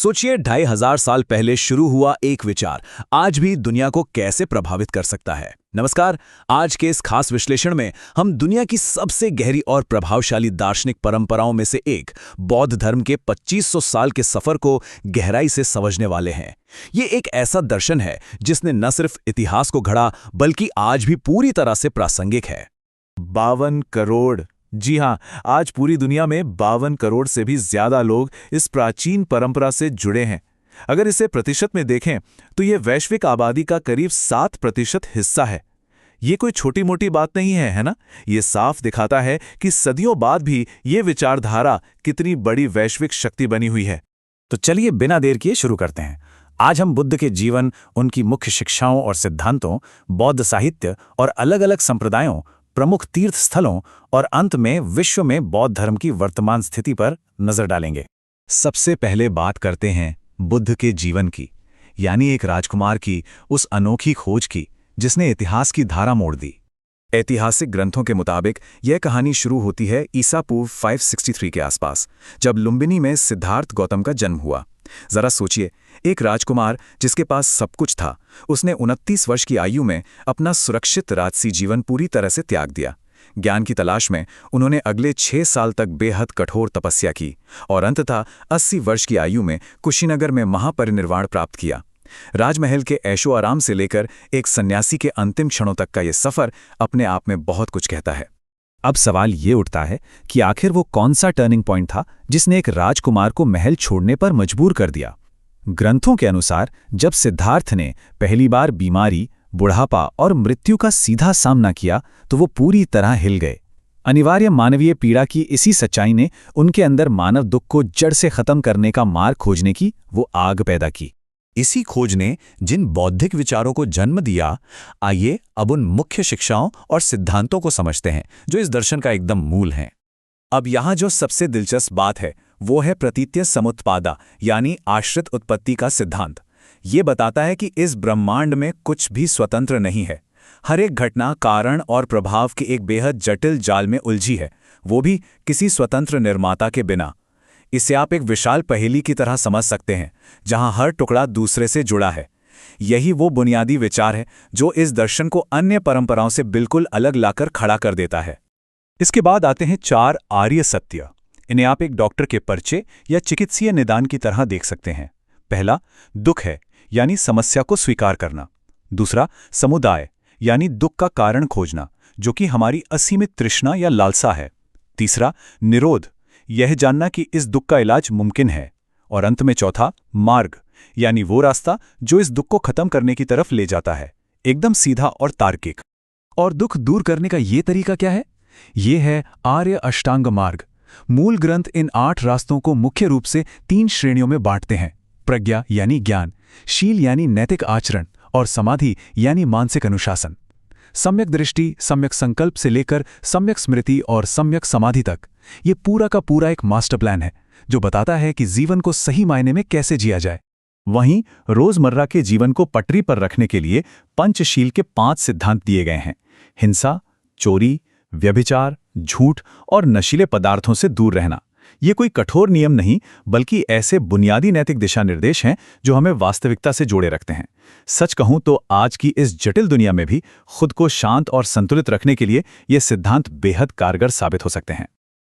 सोचिए 2500 साल पहले शुरू हुआ एक विचार आज भी दुनिया को कैसे प्रभावित कर सकता है। नमस्कार, आज के इस खास विश्लेषण में हम दुनिया की सबसे गहरी और प्रभावशाली दार्शनिक परंपराओं में से एक बौद्ध धर्म के 2500 साल के सफर को गहराई से समझने वाले हैं। ये एक ऐसा दर्शन है जिसने न सिर्फ इतिहास को गढ़ा बल्कि आज भी पूरी तरह से प्रासंगिक है। 52 करोड़। जी हाँ, आज पूरी दुनिया में 52 करोड़ से भी ज्यादा लोग इस प्राचीन परंपरा से जुड़े हैं। अगर इसे प्रतिशत में देखें तो ये वैश्विक आबादी का करीब 7% हिस्सा है। ये कोई छोटी मोटी बात नहीं है, है ना? ये साफ दिखाता है कि सदियों बाद भी ये विचारधारा कितनी बड़ी वैश्विक शक्ति बनी हुई है। तो चलिए बिना देर किए शुरू करते हैं। आज हम बुद्ध के जीवन, उनकी मुख्य शिक्षाओं और सिद्धांतों, बौद्ध साहित्य और अलग-अलग संप्रदायों, प्रमुख तीर्थ स्थलों और अंत में विश्व में बौद्ध धर्म की वर्तमान स्थिति पर नजर डालेंगे। सबसे पहले बात करते हैं बुद्ध के जीवन की, यानी एक राजकुमार की उस अनोखी खोज की जिसने इतिहास की धारा मोड़ दी। ऐतिहासिक ग्रंथों के मुताबिक यह कहानी शुरू होती है ईसा पूर्व 563 के आसपास, जब लुम्बिनी में सिद्धार्थ गौतम का जन्म हुआ। जरा सोचिए, एक राजकुमार जिसके पास सब कुछ था, उसने 29 वर्ष की आयु में अपना सुरक्षित राजसी जीवन पूरी तरह से त्याग दिया। ज्ञान की तलाश में उन्होंने अगले 6 साल तक बेहद कठोर तपस्या की और अंततः 80 वर्ष की आयु में कुशीनगर में महापरिनिर्वाण प्राप्त किया। राजमहल के ऐशो आराम से लेकर एक सन्यासी के अंतिम क्षणों तक का यह सफर अपने आप में बहुत कुछ कहता है। अब सवाल ये उठता है कि आखिर वो कौन सा टर्निंग पॉइंट था जिसने एक राजकुमार को महल छोड़ने पर मजबूर कर दिया। ग्रंथों के अनुसार जब सिद्धार्थ ने पहली बार बीमारी, बुढ़ापा और मृत्यु का सीधा सामना किया तो वो पूरी तरह हिल गए। अनिवार्य मानवीय पीड़ा की इसी सच्चाई ने उनके अंदर मानव दुख को जड़ से खत्म करने का मार्ग खोजने की वो आग पैदा की। इसी खोज ने जिन बौद्धिक विचारों को जन्म दिया, आइए अब उन मुख्य शिक्षाओं और सिद्धांतों को समझते हैं जो इस दर्शन का एकदम मूल हैं। अब यहाँ जो सबसे दिलचस्प बात है वो है प्रतीत्य समुत्पादा, यानी आश्रित उत्पत्ति का सिद्धांत। ये बताता है कि इस ब्रह्मांड में कुछ भी स्वतंत्र नहीं है। हर एक घटना कारण और प्रभाव के एक बेहद जटिल जाल में उलझी है, वो भी किसी स्वतंत्र निर्माता के बिना। इसे आप एक विशाल पहेली की तरह समझ सकते हैं, जहां हर टुकड़ा दूसरे से जुड़ा है। यही वो बुनियादी विचार है जो इस दर्शन को अन्य परंपराओं से बिल्कुल अलग लाकर खड़ा कर देता है। इसके बाद आते हैं 4 आर्य सत्य। इन्हें आप एक डॉक्टर के पर्चे या चिकित्सीय निदान की तरह देख सकते हैं। पहला दुख है, यानी समस्या को स्वीकार करना। दूसरा समुदाय, यानी दुख का कारण खोजना, जो कि हमारी असीमित तृष्णा या लालसा है। तीसरा निरोध, यह जानना कि इस दुख का इलाज मुमकिन है। और अंत में चौथा मार्ग, यानी वो रास्ता जो इस दुख को खत्म करने की तरफ ले जाता है, एकदम सीधा और तार्किक। और दुख दूर करने का ये तरीका क्या है? ये है आर्य अष्टांग मार्ग। मूल ग्रंथ इन 8 रास्तों को मुख्य रूप से 3 श्रेणियों में बांटते हैं: प्रज्ञा यानी ज्ञान, शील यानी नैतिक आचरण और समाधि यानी मानसिक अनुशासन। सम्यक दृष्टि, सम्यक संकल्प से लेकर सम्यक स्मृति और सम्यक समाधि तक ये पूरा का पूरा एक मास्टर प्लान है जो बताता है कि जीवन को सही मायने में कैसे जिया जाए। वहीं रोजमर्रा के जीवन को पटरी पर रखने के लिए पंचशील के 5 सिद्धांत दिए गए हैं: हिंसा, चोरी, व्यभिचार, झूठ और नशीले पदार्थों से दूर रहना। ये कोई कठोर नियम नहीं, बल्कि ऐसे बुनियादी नैतिक दिशा निर्देश हैं जो हमें वास्तविकता से जोड़े रखते हैं। सच कहूं तो आज की इस जटिल दुनिया में भी खुद को शांत और संतुलित रखने के लिए ये सिद्धांत बेहद कारगर साबित हो सकते हैं।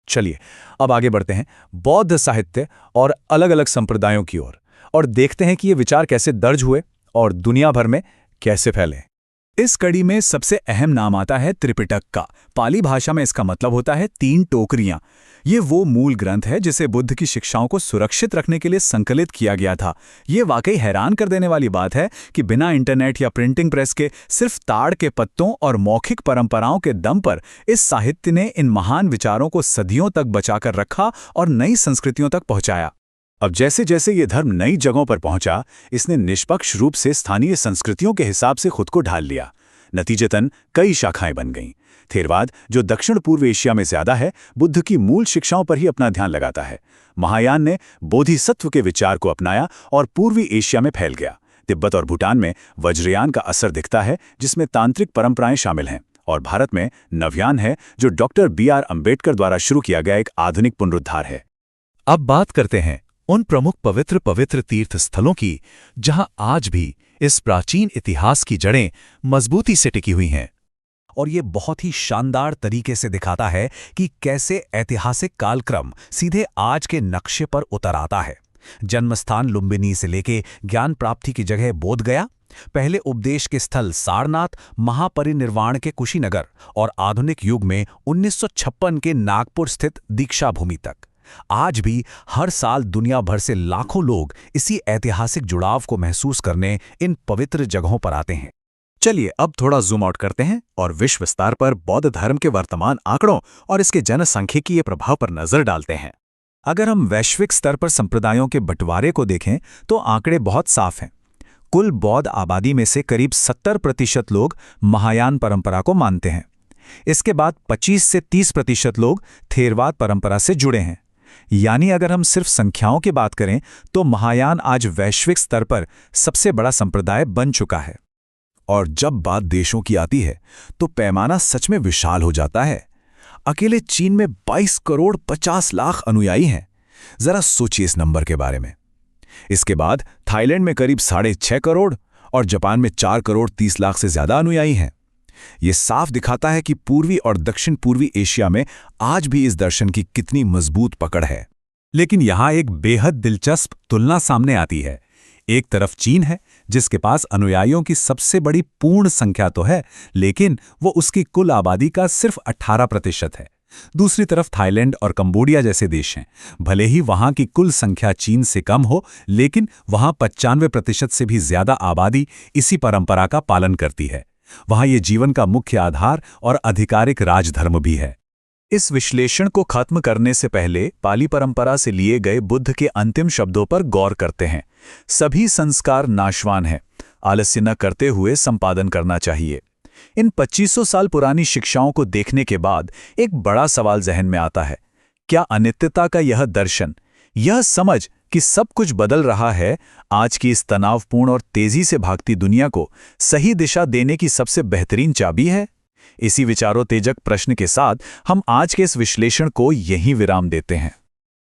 चलिए अब आगे बढ़ते हैं बौद्ध साहित्य और अलग-अलग संप्रदायों की ओर और देखते हैं कि ये विचार कैसे दर्ज हुए और दुनिया भर में कैसे फैले। इस कड़ी में सबसे अहम नाम आता है त्रिपिटक का। पाली भाषा में इसका मतलब होता है 3 टोकरियां। ये वो मूल ग्रंथ है जिसे बुद्ध की शिक्षाओं को सुरक्षित रखने के लिए संकलित किया गया था। ये वाकई हैरान कर देने वाली बात है कि बिना इंटरनेट या प्रिंटिंग प्रेस के सिर्फ ताड़ के पत्तों और मौखिक परंपराओं के दम पर इस साहित्य ने इन महान विचारों को सदियों तक बचाकर रखा और नई संस्कृतियों तक पहुंचाया। अब जैसे जैसे ये धर्म नई जगहों पर पहुंचा, इसने निष्पक्ष रूप से स्थानीय संस्कृतियों के हिसाब से खुद को ढाल लिया। नतीजतन कई शाखाएं बन गईं। थेरवाद, जो दक्षिण पूर्व एशिया में ज्यादा है, बुद्ध की मूल शिक्षाओं पर ही अपना ध्यान लगाता है। महायान ने बोधिसत्व के विचार को अपनाया और पूर्वी एशिया में फैल गया। तिब्बत और भूटान में वज्रयान का असर दिखता है, जिसमें तांत्रिक परंपराएं शामिल हैं। और भारत में नवयान है, जो डॉक्टर BR अम्बेडकर द्वारा शुरू किया गया एक आधुनिक पुनरुद्धार है। अब बात करते हैं उन प्रमुख पवित्र तीर्थ स्थलों की जहां आज भी इस प्राचीन इतिहास की जड़ें मजबूती से टिकी हुई हैं। और ये बहुत ही शानदार तरीके से दिखाता है कि कैसे ऐतिहासिक कालक्रम सीधे आज के नक्शे पर उतर आता है। जन्मस्थान लुम्बिनी से लेके ज्ञान प्राप्ति की जगह बोध गया, पहले उपदेश के स्थल सारनाथ, महापरिनिर्वाण के कुशीनगर और आधुनिक युग में 1956 के नागपुर स्थित दीक्षा भूमि तक। आज भी हर साल दुनिया भर से लाखों लोग इसी ऐतिहासिक जुड़ाव को महसूस करने इन पवित्र जगहों पर आते हैं। चलिए अब थोड़ा जूम आउट करते हैं और विश्व स्तर पर बौद्ध धर्म के वर्तमान आंकड़ों और इसके जनसांख्यिकीय प्रभाव पर नजर डालते हैं। अगर हम वैश्विक स्तर पर संप्रदायों के बंटवारे को देखें तो आंकड़े बहुत साफ हैं। कुल बौद्ध आबादी में से करीब 70% लोग महायान परंपरा को मानते हैं। इसके बाद 25 से 30% लोग थेरवाद परंपरा से जुड़े हैं। यानी अगर हम सिर्फ संख्याओं की बात करें तो महायान आज वैश्विक स्तर पर सबसे बड़ा संप्रदाय बन चुका है। और जब बात देशों की आती है तो पैमाना सच में विशाल हो जाता है। अकेले चीन में 22 करोड़ 50 लाख अनुयायी हैं। जरा सोचिए इस नंबर के बारे में। इसके बाद थाईलैंड में करीब 6.5 करोड़ और जापान में 4 करोड़ 30 लाख से ज्यादा अनुयायी हैं। यह साफ दिखाता है कि पूर्वी और दक्षिण पूर्वी एशिया में आज भी इस दर्शन की कितनी मजबूत पकड़ है। लेकिन यहां एक बेहद दिलचस्प तुलना सामने आती है। एक तरफ चीन है जिसके पास अनुयायियों की सबसे बड़ी पूर्ण संख्या तो है, लेकिन वो उसकी कुल आबादी का सिर्फ 18% है। दूसरी तरफ थाईलैंड और कंबोडिया जैसे देश हैं। भले ही वहां की कुल संख्या चीन से कम हो, लेकिन वहां 95% से भी ज्यादा आबादी इसी परंपरा का पालन करती है। वहां ये जीवन का मुख्य आधार और आधिकारिक राजधर्म भी है। इस विश्लेषण को खत्म करने से पहले पाली परंपरा से लिए गए बुद्ध के अंतिम शब्दों पर गौर करते हैं। सभी संस्कार नाशवान हैं, आलस्य न करते हुए संपादन करना चाहिए। इन 2500 साल पुरानी शिक्षाओं को देखने के बाद एक बड़ा सवाल जहन में आता है। क्या अनित्यता का यह दर्शन, यह समझ कि सब कुछ बदल रहा है, आज की इस तनावपूर्ण और तेजी से भागती दुनिया को सही दिशा देने की सबसे बेहतरीन चाबी है? इसी विचारोत्तेजक प्रश्न के साथ हम आज के इस विश्लेषण को यहीं विराम देते हैं।